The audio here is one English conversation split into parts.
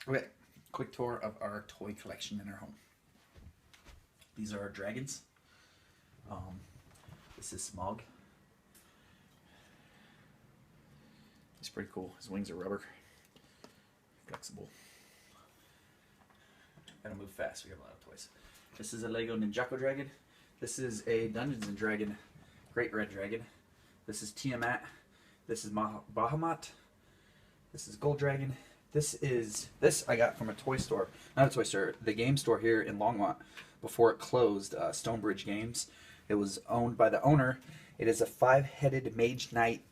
Okay, quick tour of our toy collection in our home. These are our dragons. This is Smog. He's pretty cool. His wings are rubber, flexible. Gotta move fast. We have a lot of toys. This is a Lego Ninjago dragon. This is a Dungeons and Dragon Great Red Dragon. This is Tiamat. This is Bahamut. This is Gold Dragon. This I got from a toy store, not a toy store, the game store here in Longmont before it closed, Stonebridge Games. It was owned by the owner. It is a 5-headed Mage Knight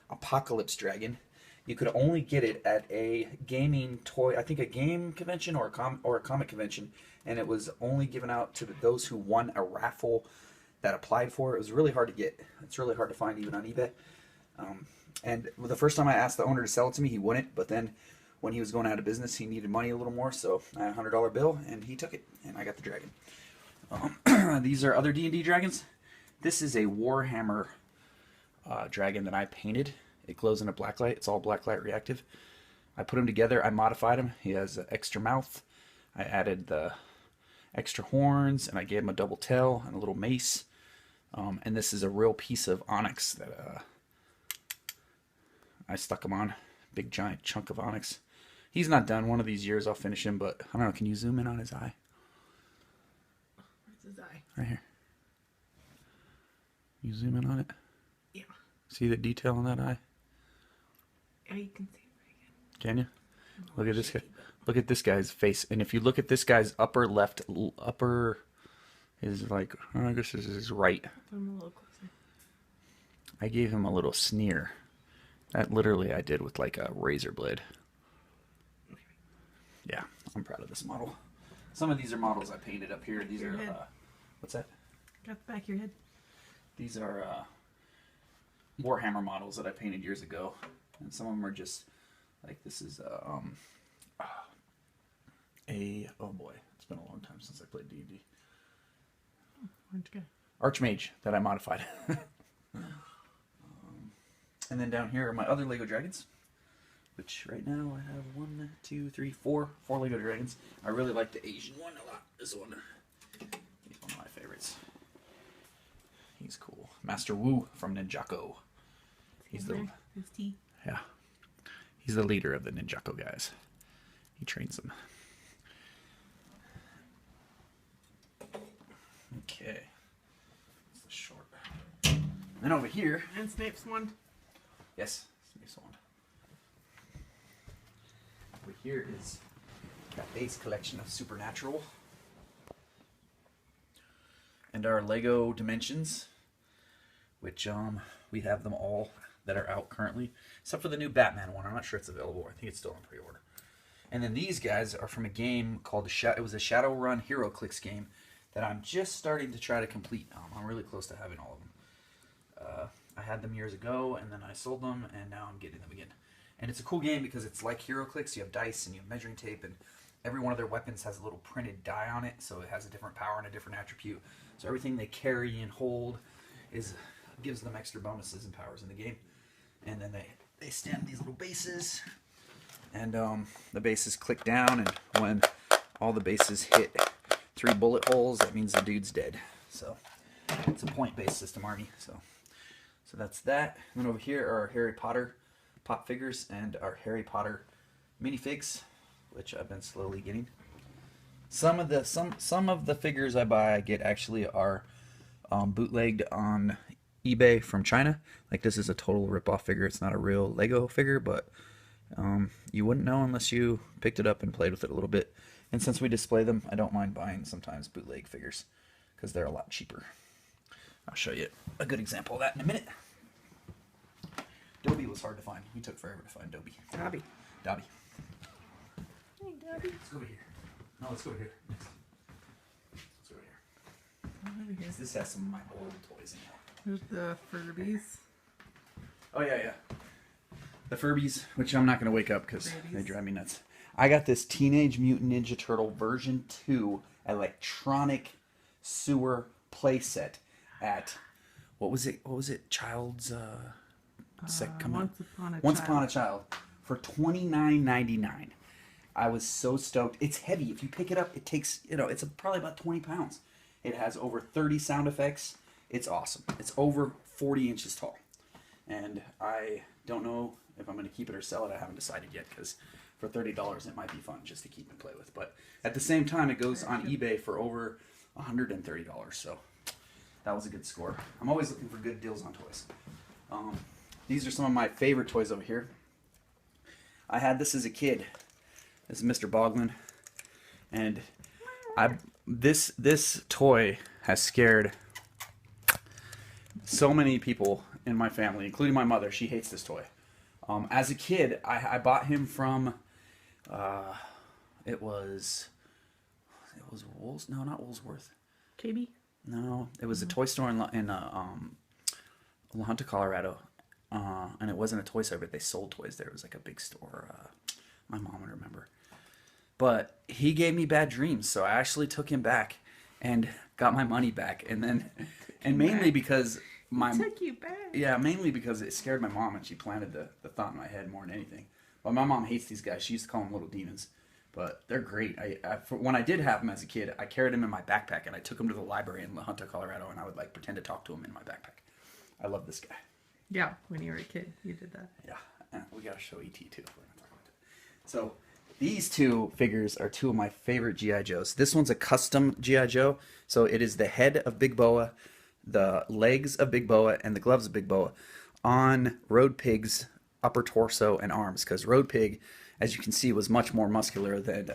Apocalypse Dragon. You could only get it at a gaming toy, I think a game convention or a comic convention, and it was only given out to those who won a raffle that applied for it. It was really hard to get. It's really hard to find even on eBay. And the first time I asked the owner to sell it to me, he wouldn't, but then when he was going out of business, he needed money a little more, so I had a $100 bill, and he took it, and I got the dragon. These are other D&D dragons. This is a Warhammer dragon that I painted. It glows in a black light. It's all black light reactive. I put him together. I modified him. He has an extra mouth. I added the extra horns, and I gave him a double tail and a little mace. And this is a real piece of onyx that I stuck him on. Big giant chunk of onyx. He's not done. One of these years I'll finish him, but I don't know. Can you zoom in on his eye? Where's his eye? Right here. You zoom in on it? Yeah. See the detail on that eye? Yeah, you can see it pretty good. Can you? Look at this guy. Look at this guy's face. And if you look at this guy's upper left, upper is like, I guess this is his right. Put him a little closer. I gave him a little sneer. That literally I did with like a razor blade. Yeah, I'm proud of this model. Some of these are models I painted up here. These are, what's that? Got the back of your head. These are Warhammer models that I painted years ago. And some of them are just, like this is oh boy, it's been a long time since I played D&D. Where'd you go? Archmage that I modified. And then down here are my other Lego dragons, which right now I have 1, 2, 3, 4 Lego dragons. I really like the Asian one a lot. This one, he's one of my favorites. He's cool. Master Wu from Ninjago. He's the yeah. He's the leader of the Ninjago guys. He trains them. Okay. That's the short. Then over here. And Snape's one. Yes, Snape's one. Over here is that base collection of Supernatural. And our Lego Dimensions, which we have them all that are out currently, except for the new Batman one. I'm not sure it's available. I think it's still on pre-order. And then these guys are from a game called it was a Shadowrun HeroClix game that I'm just starting to try to complete. I'm really close to having all of them. I had them years ago, and then I sold them, and now I'm getting them again. And it's a cool game because it's like HeroClix. You have dice and you have measuring tape, and every one of their weapons has a little printed die on it, so it has a different power and a different attribute. So everything they carry and hold gives them extra bonuses and powers in the game. And then they stand these little bases, and the bases click down, and when all the bases hit 3 bullet holes, that means the dude's dead. So it's a point-based system army. So that's that. And then over here are our Harry Potter pop figures and our Harry Potter minifigs, which I've been slowly getting. Some of the figures I buy, I get actually are bootlegged on eBay from China. Like this is a total rip-off figure. It's not a real Lego figure, but you wouldn't know unless you picked it up and played with it a little bit. And since we display them, I don't mind buying sometimes bootleg figures because they're a lot cheaper. I'll show you a good example of that in a minute. Dobby was hard to find. We took forever to find Dobby. Dobby. Dobby. Hey, Dobby. Let's go over here. No, let's go over here. Let's go over here. Over here. This has some of my old toys in it. There's the Furbies. Oh, yeah. The Furbies, which I'm not going to wake up because they drive me nuts. I got this Teenage Mutant Ninja Turtle version 2 electronic sewer playset at, what was it? Child's Once Upon a Child for $29.99. I was so stoked. It's heavy. If you pick it up, it takes, it's probably about 20 pounds. It has over 30 sound effects. It's awesome. It's over 40 inches tall. And I don't know if I'm going to keep it or sell it. I haven't decided yet, because for $30 it might be fun just to keep and play with. But at the same time, it goes on eBay for over $130. So that was a good score. I'm always looking for good deals on toys. These are some of my favorite toys over here. I had this as a kid. This is Mr. Boglin, and this toy has scared so many people in my family, including my mother. She hates this toy. As a kid, I bought him from it was Wool's, no, not Woolsworth. KB? No, it was a toy store in La Junta, Colorado, and it wasn't a toy store, but they sold toys there. It was like a big store. My mom would remember. But he gave me bad dreams, so I actually took him back and got my money back, and mainly because Took you back. yeah, mainly because it scared my mom, and she planted the thought in my head more than anything. But my mom hates these guys. She used to call them little demons. But they're great. When I did have them as a kid, I carried them in my backpack, and I took them to the library in La Junta, Colorado, and I would like pretend to talk to him in my backpack. I love this guy. Yeah, when you were a kid, you did that. Yeah, we gotta show ET too. If we're gonna talk about it. So these two figures are two of my favorite GI Joes. This one's a custom GI Joe, so it is the head of Big Boa, the legs of Big Boa, and the gloves of Big Boa on Road Pig's upper torso and arms, because Road Pig, as you can see, was much more muscular than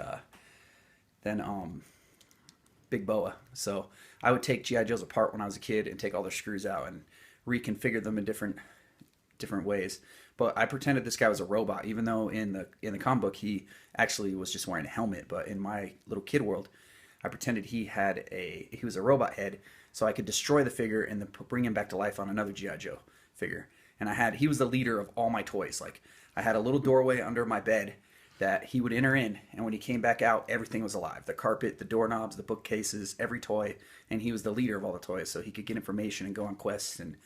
Big Boa. So I would take GI Joes apart when I was a kid and take all their screws out and reconfigure them in different ways. But I pretended this guy was a robot, even though in the comic book he actually was just wearing a helmet. But in my little kid world, I pretended he was a robot head, so I could destroy the figure and then bring him back to life on another GI Joe figure. And he was the leader of all my toys. Like, I had a little doorway under my bed that he would enter in, and when he came back out, everything was alive. The carpet, the doorknobs, the bookcases, every toy, and he was the leader of all the toys, so he could get information and go on quests. And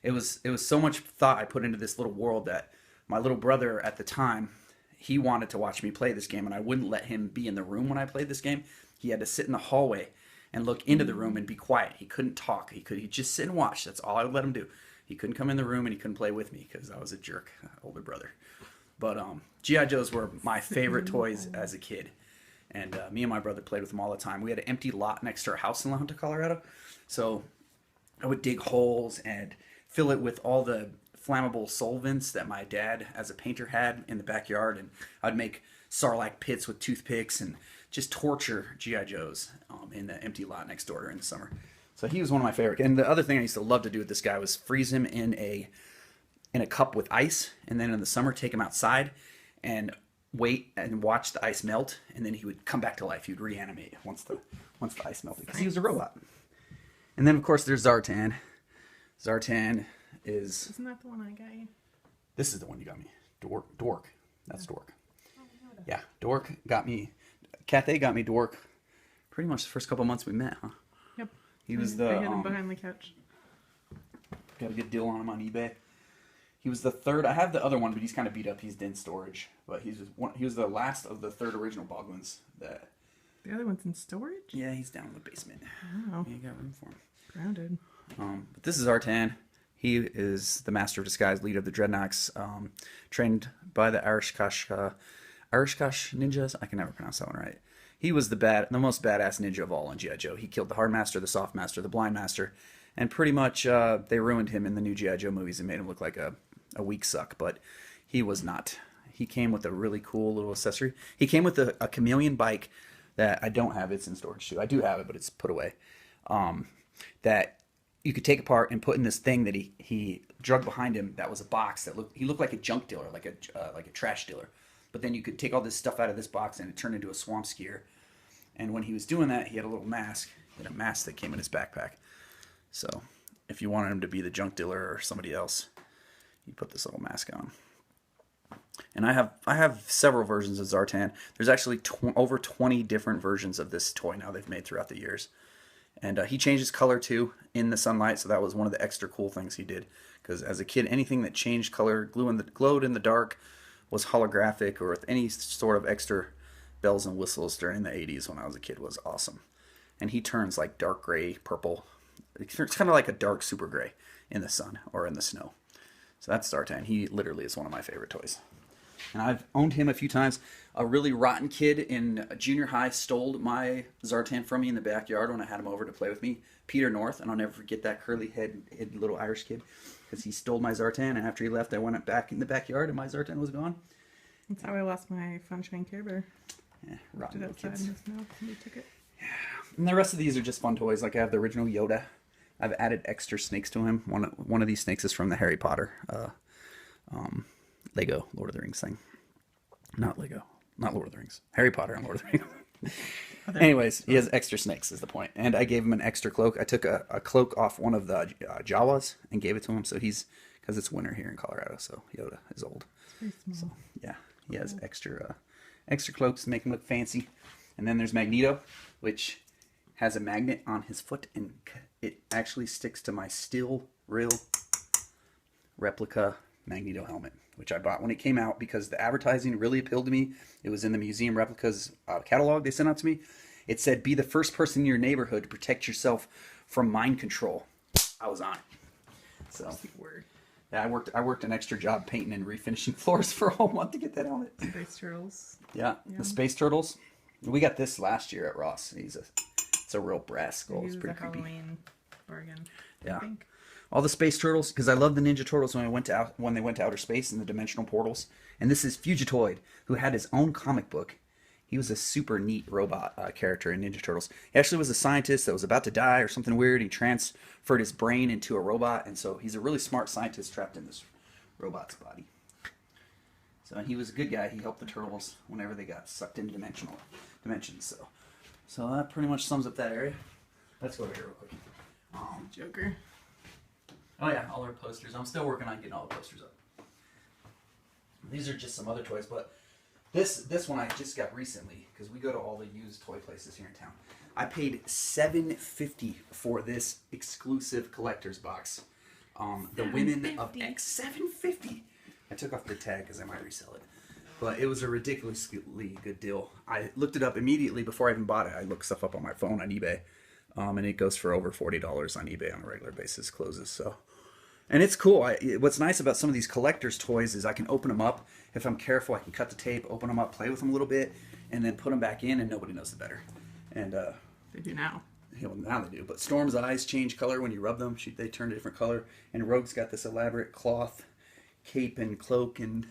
it was so much thought I put into this little world that my little brother at the time, he wanted to watch me play this game, and I wouldn't let him be in the room when I played this game. He had to sit in the hallway and look into the room and be quiet. He couldn't talk. He'd just sit and watch. That's all I would let him do. He couldn't come in the room, and he couldn't play with me because I was a jerk older brother. But GI Joes were my favorite toys as a kid, and me and my brother played with them all the time. We had an empty lot next to our house in La Junta, Colorado, so I would dig holes and fill it with all the flammable solvents that my dad, as a painter, had in the backyard, and I'd make sarlacc pits with toothpicks and just torture GI Joes in the empty lot next door in the summer. So he was one of my favorite. And the other thing I used to love to do with this guy was freeze him in a cup with ice, and then in the summer take him outside and wait and watch the ice melt, and then he would come back to life. He would reanimate once the ice melted, because he was a robot. And then of course there's Zartan. Zartan Isn't that the one I got you? This is the one you got me. Dork. That's Dork. Yeah, Dork got me. Cathay got me Dork pretty much the first couple months we met, huh? Yep. He was I hid him behind the couch. Got a good deal on him on eBay. He was the third. I have the other one, but he's kind of beat up. He's in storage. But he was the last of the third original Boglins. The other one's in storage? Yeah, he's down in the basement. Oh. You got room for him. Grounded. But this is Zartan. He is the Master of Disguise, leader of the Dreadnoks, trained by the Arishkash ninjas. I can never pronounce that one right. He was the most badass ninja of all in G.I. Joe. He killed the Hard Master, the Soft Master, the Blind Master, and pretty much they ruined him in the new G.I. Joe movies and made him look like a weak suck, but he was not. He came with a really cool little accessory. He came with a chameleon bike that I don't have. It's in storage too. I do have it, but it's put away. That you could take apart and put in this thing that he drug behind him. That was a box that looked like a junk dealer, like a trash dealer. But then you could take all this stuff out of this box and it turned into a swamp skier. And when he was doing that, he had a little mask. He had a mask that came in his backpack. So if you wanted him to be the junk dealer or somebody else, you put this little mask on. And I have several versions of Zartan. There's actually over 20 different versions of this toy now they've made throughout the years. And he changed his color too in the sunlight, so that was one of the extra cool things he did. Because as a kid, anything that changed color, glowed in the dark, was holographic or with any sort of extra bells and whistles during the 80s when I was a kid was awesome. And he turns like dark gray, purple. It's kind of like a dark super gray in the sun or in the snow. So that's Zartan. He literally is one of my favorite toys. And I've owned him a few times. A really rotten kid in junior high stole my Zartan from me in the backyard when I had him over to play with me. Peter North, and I'll never forget that curly head little Irish kid, because he stole my Zartan, and after he left, I went back in the backyard, and my Zartan was gone. That's how I lost my Funshine Care Bear. Yeah, rotten little Outside kids. in the snow. Somebody took it. And the rest of these are just fun toys. Like I have the original Yoda. I've added extra snakes to him. One of these snakes is from the Harry Potter Lego Lord of the Rings thing. Not Lego. Not Lord of the Rings. Harry Potter and Lord of the Rings. Anyways, he has extra snakes is the point. And I gave him an extra cloak. I took a cloak off one of the Jawas and gave it to him. So because it's winter here in Colorado, so Yoda is old. Very small. So yeah, he has extra cloaks to make him look fancy. And then there's Magneto, which has a magnet on his foot, and it actually sticks to my steel real replica Magneto helmet, which I bought when it came out because the advertising really appealed to me. It was in the Museum Replicas catalog they sent out to me. It said, "Be the first person in your neighborhood to protect yourself from mind control." I was on it. So Word. yeah, I worked an extra job painting and refinishing floors for a whole month to get that helmet. Space Turtles. Yeah, the Space Turtles. We got this last year at Ross. It's a real brass skull. He It's was pretty a creepy. Halloween bargain. Yeah. I think. All the Space Turtles, because I love the Ninja Turtles when they went to outer space in the dimensional portals. And this is Fugitoid, who had his own comic book. He was a super neat robot character in Ninja Turtles. He actually was a scientist that was about to die or something weird. He transferred his brain into a robot, and so he's a really smart scientist trapped in this robot's body. So he was a good guy. He helped the turtles whenever they got sucked into dimensions. So that pretty much sums up that area. Let's go over here real quick. Joker. Oh yeah, all our posters. I'm still working on getting all the posters up. These are just some other toys, but this one I just got recently because we go to all the used toy places here in town. I paid $7.50 for this exclusive collector's box. The Women of X. $7.50. I took off the tag because I might resell it, but it was a ridiculously good deal. I looked it up immediately before I even bought it. I looked stuff up on my phone on eBay, and it goes for over $40 on eBay on a regular basis. Closes so. And it's cool. What's nice about some of these collector's toys is I can open them up. If I'm careful, I can cut the tape, open them up, play with them a little bit, and then put them back in, and nobody knows it better. And They do now. well, now they do. But Storm's eyes change color when you rub them. They turn a different color. And Rogue's got this elaborate cloth cape and cloak, and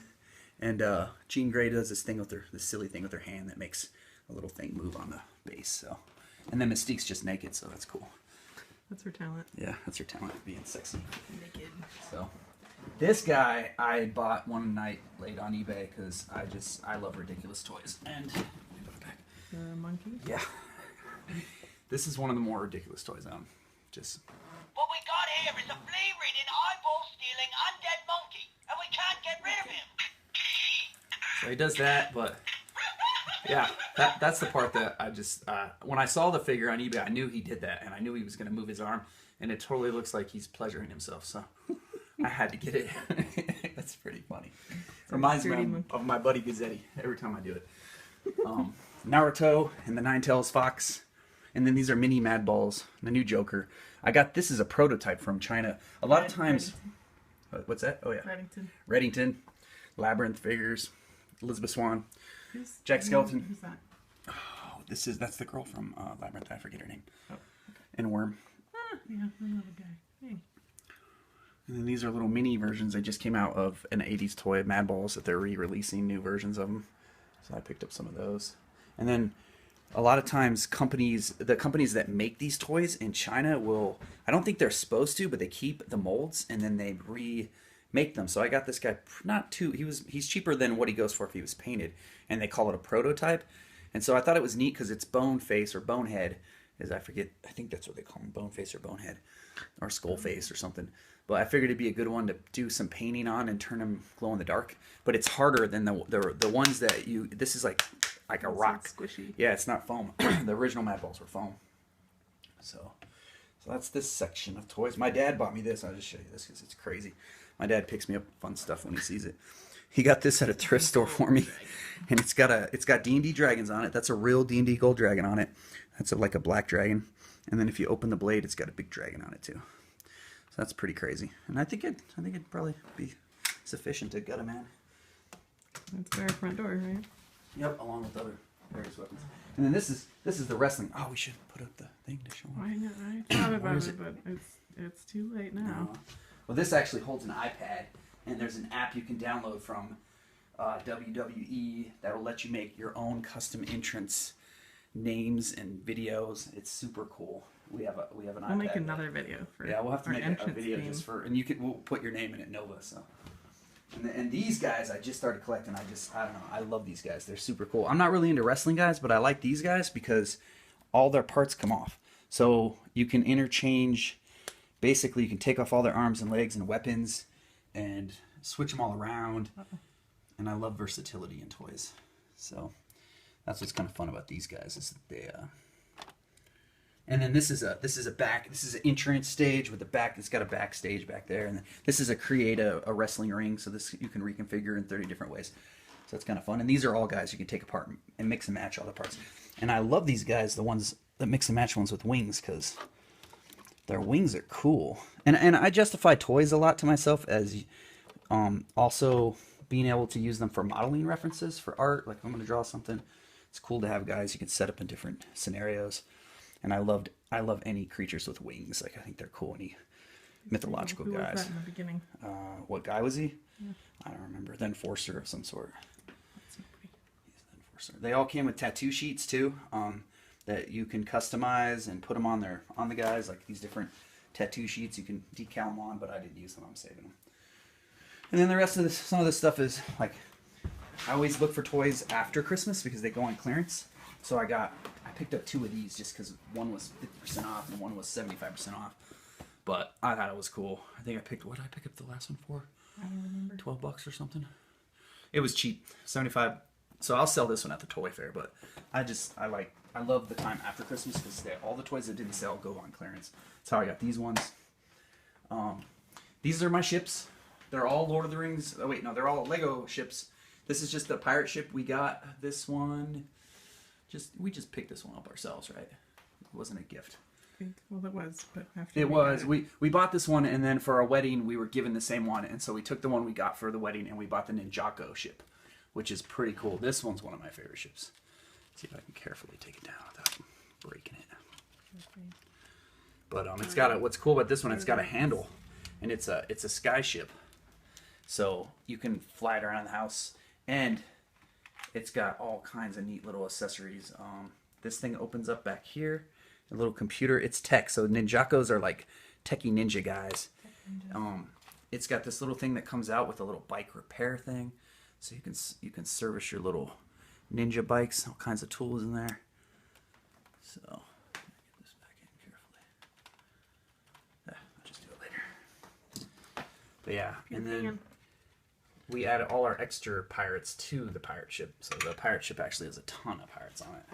Jean Grey does this silly thing with her hand that makes a little thing move on the base. So, and then Mystique's just naked, so that's cool. That's her talent. Yeah, that's her talent, being sexy. Naked. So, this guy I bought one night late on eBay because I love ridiculous toys. And let me put it back. The monkey. Yeah, this is one of the more ridiculous toys I own. Just What we got here is a flea-ridden, eyeball-stealing, undead monkey, and we can't get rid of him. so he does that, but yeah, that's the part that I just when I saw the figure on eBay, I knew he did that, and I knew he was going to move his arm, and it totally looks like he's pleasuring himself. So I had to get it. That's pretty funny. Reminds me of my buddy Gazzetti every time I do it. Naruto and the Ninetales Fox, and then these are mini Mad Balls. The new Joker. This is a prototype from China. A lot of times, what's that? Oh yeah, Reddington, Labyrinth figures, Elizabeth Swann. Jack Skeleton. Who's that? Oh, that's the girl from Labyrinth. I forget her name. Oh, And Worm. yeah, I know the guy. Hey. And then these are little mini versions. They just came out of an 80s toy, Mad Balls, that they're re-releasing new versions of them. So I picked up some of those. And then a lot of times the companies that make these toys in China I don't think they're supposed to, but they keep the molds and then they remake them. So I got this guy, he's cheaper than what he goes for if he was painted, and they call it a prototype. And so I thought it was neat because it's bone face or bonehead, I think that's what they call them, bone face or bonehead, or skull face or something. But I figured it'd be a good one to do some painting on and turn them glow in the dark. But it's harder than the ones that this is like a rock. Squishy. Yeah, it's not foam. The original Mad Balls were foam. So that's this section of toys. My dad bought me this. I'll just show you this because it's crazy. My dad picks me up fun stuff when he sees it. He got this at a thrift store for me, and it's got D&D dragons on it. That's a real D&D gold dragon on it. That's like a black dragon, and then if you open the blade, it's got a big dragon on it too. So that's pretty crazy, and I think it'd probably be sufficient to gut a man. That's our front door, right? Yep, along with other various weapons. And then this is the wrestling. Oh, we should put up the thing to show them. I know. I thought Where about is it, but it's too late now. Well, this actually holds an iPad, and there's an app you can download from WWE that will let you make your own custom entrance names and videos. It's super cool. We have an iPad. We'll make another video for we'll have to our make a entrance video theme. just for, and we'll put your name in it, Nova. So, and these guys I just started collecting. I don't know. I love these guys. They're super cool. I'm not really into wrestling guys, but I like these guys because all their parts come off. So you can interchange. Basically, you can take off all their arms and legs and weapons, and switch them all around. And I love versatility in toys. So that's what's kind of fun about these guys is that they. And then this is an entrance stage with the back. It's got a backstage back there, and this is create a wrestling ring. So this you can reconfigure in 30 different ways. So it's kind of fun. And these are all guys you can take apart and mix and match all the parts. And I love these guys, the ones that mix and match ones with wings, because their wings are cool. And I justify toys a lot to myself as also being able to use them for modeling references for art. Like if I'm going to draw something, it's cool to have guys you can set up in different scenarios. And I love any creatures with wings. Like I think they're cool. Any mythological Who guys. was that in the beginning? What guy was he? Yeah. I don't remember. The Enforcer of some sort. That's so pretty. He's the Enforcer. They all came with tattoo sheets too, that you can customize and put them on the guys. Like these different tattoo sheets, you can decal them on. But I didn't use them. I'm saving them. And then the rest of some of this stuff is like, I always look for toys after Christmas because they go on clearance. So I picked up 2 of these just because one was 50% off and one was 75% off. But I thought it was cool. I think what did I pick up the last one for? I don't remember. $12 or something. It was cheap, 75. So I'll sell this one at the toy fair. But I love the time after Christmas because all the toys that didn't sell go on clearance. That's how I got these ones. These are my ships. They're all Lord of the Rings. Oh wait, no, they're all Lego ships. This is just the pirate ship. We got this one. We just picked this one up ourselves, right? It wasn't a gift. Well, it was, but after It was. got it. We bought this one, and then for our wedding, we were given the same one, and so we took the one we got for the wedding, and we bought the Ninjago ship, which is pretty cool. This one's one of my favorite ships. Let's see if I can carefully take it down without breaking it. Okay. But it's got what's cool about this one, it's got a handle, and it's a sky ship, so you can fly it around the house, and it's got all kinds of neat little accessories. This thing opens up back here, a little computer. It's tech, so Ninjakos are like techie ninja guys. It's got this little thing that comes out with a little bike repair thing, so you can service your little ninja bikes. All kinds of tools in there. So get this back in carefully. I'll just do it later. But yeah, and then we added all our extra pirates to the pirate ship. So the pirate ship actually has a ton of pirates on it.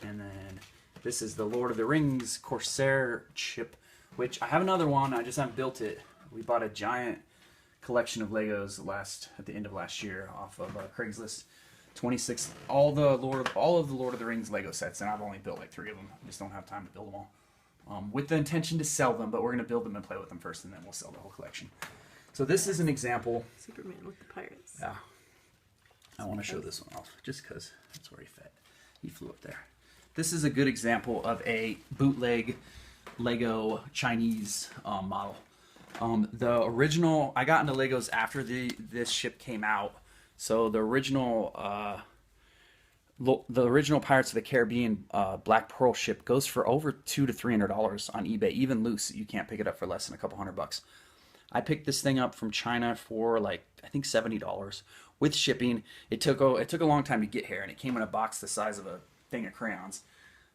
And then this is the Lord of the Rings Corsair ship, which I have another one. I just haven't built it. We bought a giant collection of Legos at the end of last year off of Craigslist. 26, all of the Lord of the Rings Lego sets, and I've only built like 3 of them. I just don't have time to build them all. With the intention to sell them, but we're going to build them and play with them first, and then we'll sell the whole collection. So this is an example. Superman with the pirates. Yeah. I want to show this one off, just because that's where he flew up there. This is a good example of a bootleg Lego Chinese model. The original, I got into Legos after this ship came out. So the original Pirates of the Caribbean Black Pearl ship goes for over $200 to $300 on eBay, even loose. You can't pick it up for less than a couple $100. I picked this thing up from China for like I think $70 with shipping. It took a long time to get here, and it came in a box the size of a thing of crayons.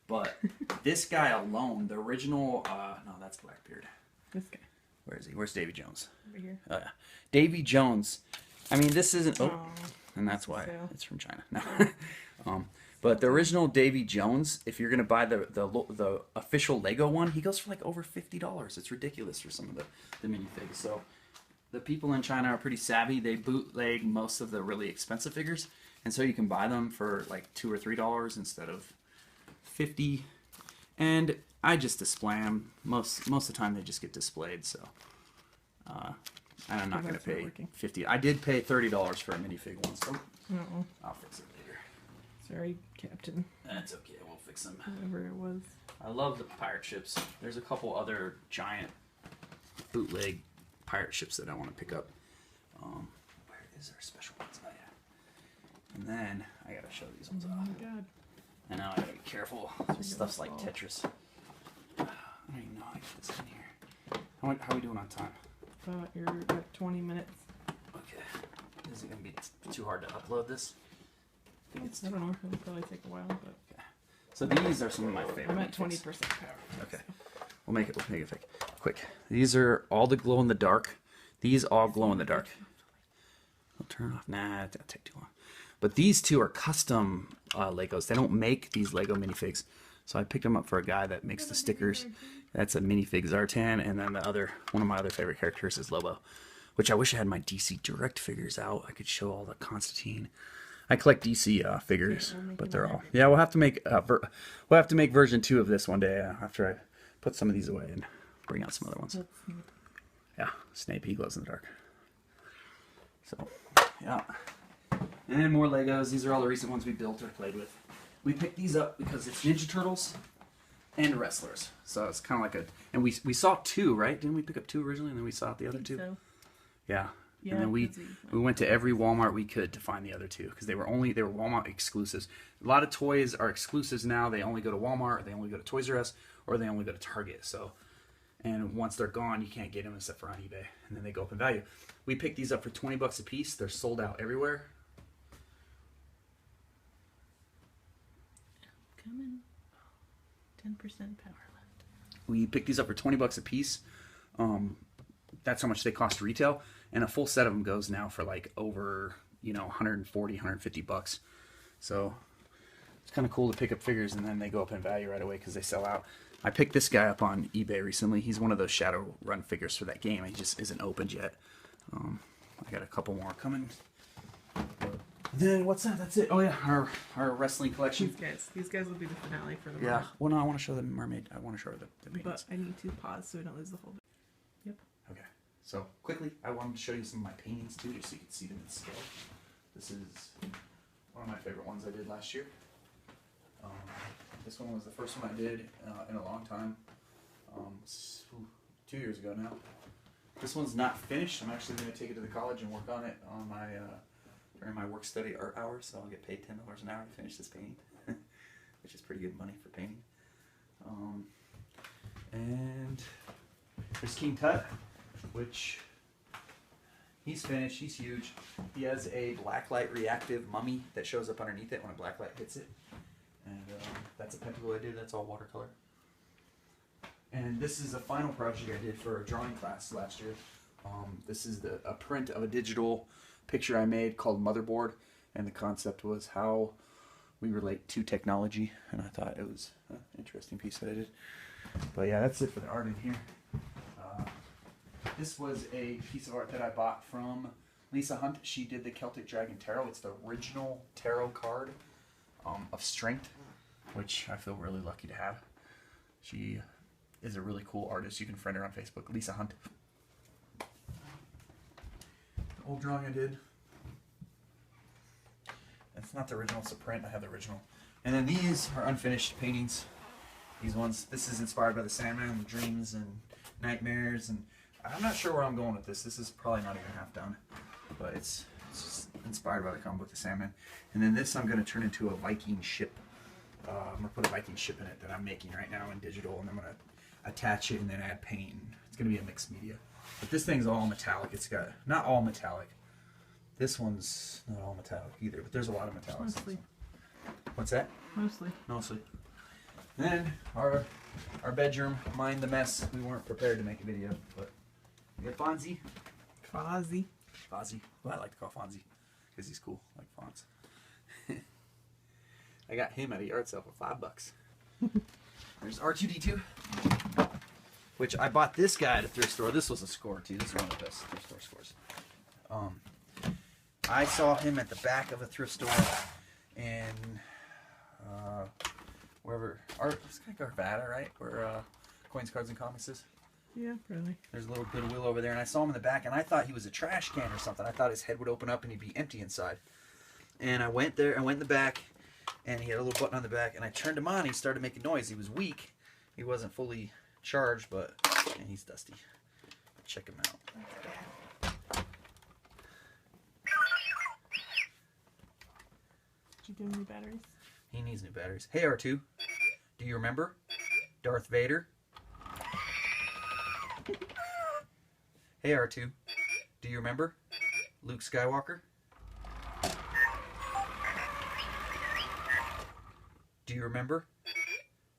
But this guy alone, the original, no, that's Blackbeard. This guy. Where is he? Where's Davy Jones? Over here. Oh, yeah. Davy Jones. I mean, this isn't. Oh, Aw. and that's why So- it's from China. No. But the original Davy Jones, if you're gonna buy the official Lego one, he goes for like over $50. It's ridiculous for some of the minifigs. So the people in China are pretty savvy. They bootleg most of the really expensive figures, and so you can buy them for like $2 or $3 instead of 50. And I just display them. Most of the time they just get displayed. So, and I'm not going to that's not pay working. 50. I did pay $30 for a minifig once. So Uh-oh. I'll fix it later. Sorry, Captain. That's okay. We'll fix them. Whatever it was. I love the pirate ships. There's a couple other giant bootleg pirate ships that I want to pick up. Where is our special ones? Oh yeah. And then I gotta show these ones Oh off. my god. I know I gotta be careful. This stuff's like Tetris. I don't even know how to get this in here. How are we doing on time? You're at 20 minutes. Okay. Is it gonna be too hard to upload this? I think it's I don't know. It'll probably take a while, but So these are some of my favorite. I'm at minifigs. 20% power. Okay. We'll make it quick. These are all the glow in the dark. These all glow in the dark. I'll turn off. Nah, that'll take too long. But these two are custom Legos. They don't make these Lego minifigs. So I picked them up for a guy that makes the stickers. That's a minifig Zartan, and then one of my other favorite characters is Lobo, which I wish I had my DC Direct figures out. I could show all the Constantine. I collect DC figures, but they're all. Yeah, we'll have to make version 2 of this one day after I put some of these away and bring out some other ones. Yeah, Snape, he glows in the dark. So, yeah. And then more Legos. These are all the recent ones we built or played with. We picked these up because it's Ninja Turtles and wrestlers. So it's kind of like and we saw 2, right? Didn't we pick up 2 originally and then we saw the other 2? So, Yeah. yeah, And then we 'cause went to every Walmart we could to find the other 2 because they were Walmart exclusives. A lot of toys are exclusives now. They only go to Walmart, or they only go to Toys R Us, or they only go to Target. So, and once they're gone, you can't get them except for on eBay, and then they go up in value. We picked these up for $20 a piece. They're sold out everywhere. coming. 10% power left. We picked these up for $20 a piece. That's how much they cost retail, and a full set of them goes now for like over 140, 150 bucks. So it's kind of cool to pick up figures and then they go up in value right away because they sell out. I picked this guy up on eBay recently. He's one of those Shadowrun figures for that game. He just isn't opened yet. I got a couple more coming. Then what's that? That's it. Oh yeah, our wrestling collection. These guys will be the finale for the Yeah. month. Well, no, I want to show the mermaid. I want to show her the But paintings. I need to pause so we don't lose the whole. Yep. Okay. So quickly, I wanted to show you some of my paintings too, just so you can see them in scale. This is one of my favorite ones I did last year. This one was the first one I did in a long time. 2 years ago now. This one's not finished. I'm actually going to take it to the college and work on it on my during my work study art hours. So I'll get paid $10 an hour to finish this painting, which is pretty good money for painting. And there's King Tut, which he's finished. He's huge. He has a blacklight reactive mummy that shows up underneath it when a blacklight hits it. And that's a pentacle I did. That's all watercolor. And this is a final project I did for a drawing class last year. This is a print of a digital picture I made called Motherboard, and the concept was how we relate to technology. And I thought it was an interesting piece that I did. But yeah, that's it for the art in here. This was a piece of art that I bought from Lisa Hunt. She did the Celtic Dragon Tarot. It's the original tarot card of strength, which I feel really lucky to have. She is a really cool artist. You can friend her on Facebook, Lisa Hunt. The old drawing I did. It's not the original, it's a print. I have the original. And then these are unfinished paintings. These ones, this is inspired by the Sandman with dreams and nightmares, and I'm not sure where I'm going with this. This is probably not even half done, but it's just inspired by the comic book The Sandman. And then this I'm going to turn into a Viking ship. I'm going to put a Viking ship in it that I'm making right now in digital, and I'm going to attach it and then add paint. It's going to be a mixed media. But this thing's all metallic. It's got, not all metallic. This one's not all metallic either, but there's a lot of metallics. Mostly. What's that? Mostly. Mostly. Then our bedroom, mind the mess. We weren't prepared to make a video, but we got Fonzie. Fozzie. Well, I like to call Fonzie because he's cool, like fonts. I got him at a yard sale for $5. There's R2D2. which I bought this guy at a thrift store. This was a score too. This is one of the best thrift store scores. I saw him at the back of a thrift store in wherever. It's kind of Arvada, right? Where Coins, Cards, and Comics is. Yeah, probably. There's a little Goodwill over there, and I saw him in the back, and I thought he was a trash can or something. I thought his head would open up and he'd be empty inside. And I went there, I went in the back, and he had a little button on the back, and I turned him on, he started making noise. He was weak. He wasn't fully charged, but and he's dusty. Check him out. Did you give him new batteries? He needs new batteries. Hey, R2. Do you remember? Darth Vader? Hey, R2. Do you remember? Luke Skywalker? Do you remember?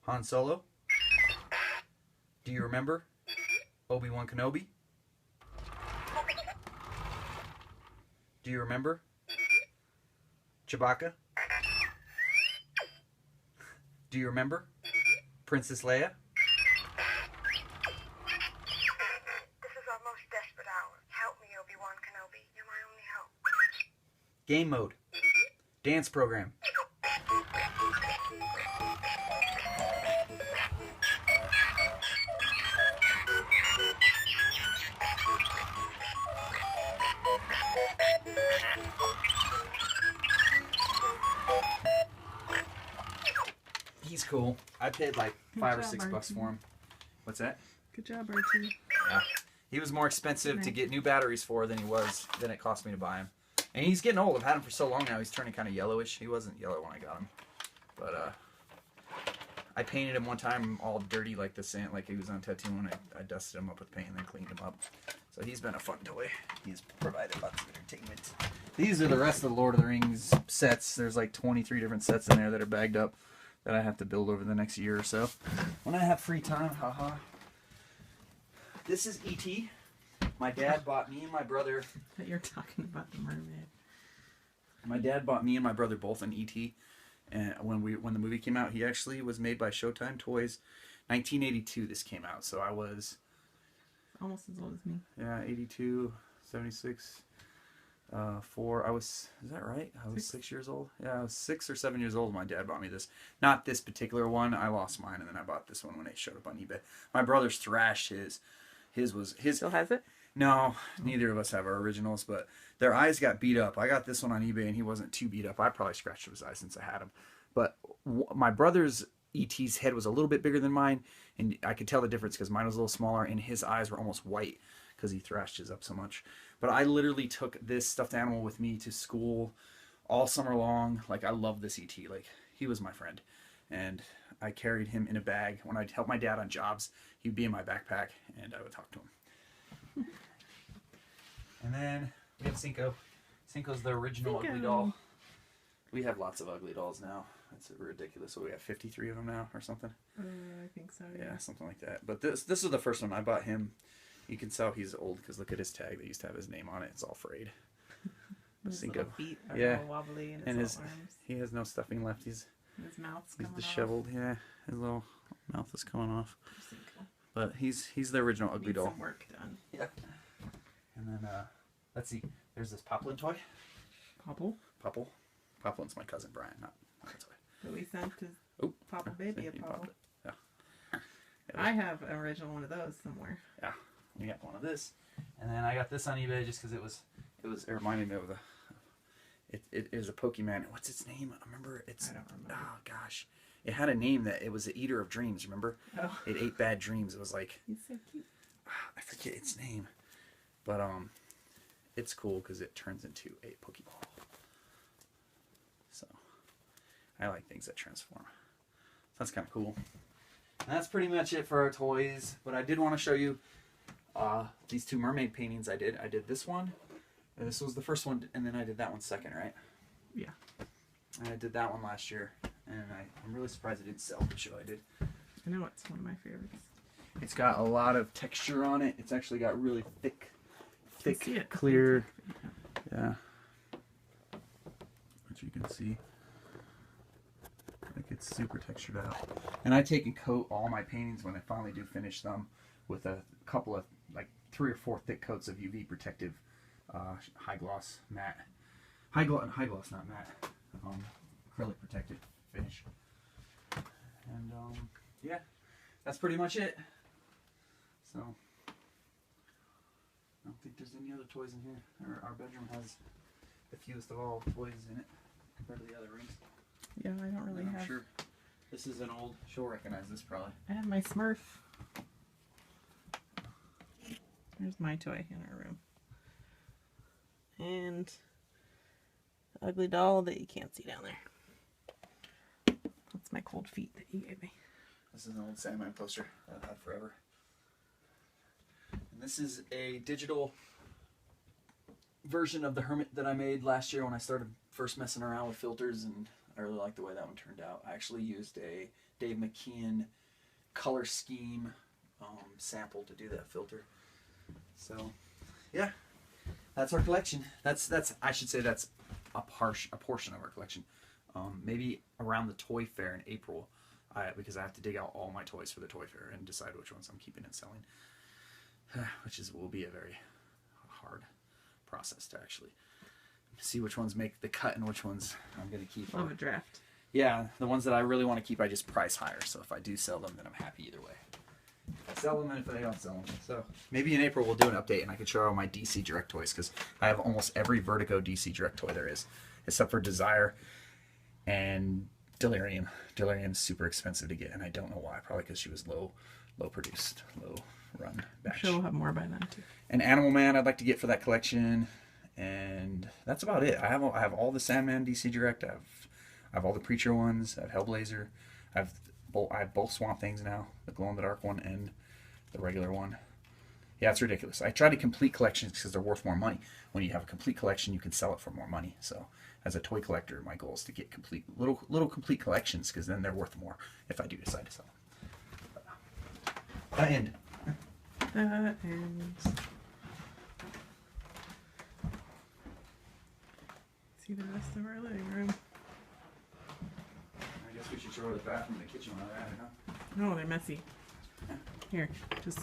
Han Solo? Do you remember? Obi-Wan Kenobi? Do you remember? Chewbacca? Do you remember? Princess Leia? This is our most desperate hour. Help me, Obi-Wan Kenobi. You're my only hope. Game mode. Dance program. He's cool. I paid like $5 or job, $6 Archie. for him. What's that? Good job, Archie. Yeah. He was more expensive to Nice. get new batteries for than it cost me to buy him. And he's getting old. I've had him for so long now. He's turning kind of yellowish. He wasn't yellow when I got him, but I painted him one time all dirty like the sand, like he was on Tatooine. When I dusted him up with paint and then cleaned him up. So he's been a fun toy. He's provided lots of entertainment. These are the rest of the Lord of the Rings sets. There's like 23 different sets in there that are bagged up that I have to build over the next year or so. When I have free time, haha. This is E.T. My dad bought me and my brother. That you're talking about the mermaid. My dad bought me and my brother both an E.T. And when the movie came out, he actually was made by Showtime Toys. 1982 this came out, so I was Almost as old as me. 82, 76, 4. Is that right? I was 6 years old. Yeah, I was 6 or 7 years old when my dad bought me this. Not this particular one. I lost mine, and then I bought this one when it showed up on eBay. My brother's thrashed his. His Still has it? No, neither of us have our originals, but their eyes got beat up. I got this one on eBay, and he wasn't too beat up. I probably scratched his eyes since I had him. But my brother's E.T.'s head was a little bit bigger than mine, and I could tell the difference because mine was a little smaller, and his eyes were almost white because he thrashed his up so much. But I literally took this stuffed animal with me to school all summer long. Like, I love this E.T. Like, he was my friend. And I carried him in a bag. When I'd help my dad on jobs, he'd be in my backpack, and I would talk to him. And then we have Cinco. Cinco's the original Cinco. ugly doll. We have lots of ugly dolls now. It's ridiculous. So we have 53 of them now or something. I think so, yeah. Yeah, something like that. But this is the first one. I bought him. You can tell he's old because look at his tag. They used to have his name on it. It's all frayed. His Cinco. little feet are Yeah. all wobbly and And his his little arms. he has no stuffing left. He's His mouth's coming disheveled. Yeah, his little mouth is coming off. off. Cinco. But he's the original ugly Needs doll. some work done. Yeah. And then let's see. There's this Poplin toy. Popple, Popple. Poplin's my cousin Brian, not a toy. that we sent his Oh, Popple baby see, a he Popple. popped it. Yeah. I have an original one of those somewhere. Yeah, we got one of this, and then I got this on eBay just because it reminded me of it is a Pokemon. What's its name? I remember it's. I don't remember. Oh gosh, it had a name that it was the Eater of Dreams. Remember? Oh, It ate bad dreams. It was like he's so cute. I forget its name, but it's cool because it turns into a Pokeball. So I like things that transform. So that's kind of cool. And that's pretty much it for our toys. But I did want to show you these two mermaid paintings I did. I did this one. And this was the first one, and then I did that one second, right? Yeah. And I did that one last year, and I'm really surprised it didn't sell the show I did. I know it's one of my favorites. It's got a lot of texture on it. It's actually got really thick, I see it. clear. Yeah. Which you can see. Like it's super textured out. And I take and coat all my paintings when I finally do finish them with a couple of, like 3 or 4 thick coats of UV protective high gloss matte. High gloss, not matte. Acrylic protective finish. And yeah, that's pretty much it. So I don't think there's any other toys in here. Our bedroom has the fewest of all toys in it compared to the other rooms. Yeah, I don't really And I'm have. sure this is an old. She'll recognize this probably. I have my Smurf. There's my toy in our room. And the ugly doll that you can't see down there. That's my cold feet that you gave me. This is an old Sandman poster that I've had forever. And this is a digital version of the Hermit that I made last year when I started first messing around with filters, and I really like the way that one turned out. I actually used a Dave McKeon color scheme sample to do that filter. So, yeah, that's our collection. That's I should say that's a portion of our collection. Maybe around the toy fair in April, because I have to dig out all my toys for the toy fair and decide which ones I'm keeping and selling, which will be a very hard process to actually see which ones make the cut and which ones I'm going to keep. Love a draft. Yeah, the ones that I really want to keep, I just price higher. So if I do sell them, then I'm happy either way. If I sell them, and if I don't sell them. So maybe in April we'll do an update and I can show all my DC Direct toys, because I have almost every Vertigo DC Direct toy there is, except for Desire and Delirium. Delirium's super expensive to get, and I don't know why. Probably because she was low produced, low run I'm batch. sure we'll have more by then too. And Animal Man I'd like to get for that collection, and that's about it. I have all the Sandman DC Direct. I have all the Preacher ones. I have Hellblazer. I have both Swamp Things now, the glow in the dark one and the regular one. Yeah, it's ridiculous. I try to complete collections because they're worth more money. When you have a complete collection, you can sell it for more money. So, as a toy collector, my goal is to get complete little complete collections, because then they're worth more if I do decide to sell them. That end. That ends. See the rest of our living room. I guess we should show her the bathroom and the kitchen while they're at it, huh? No, they're messy. Here, just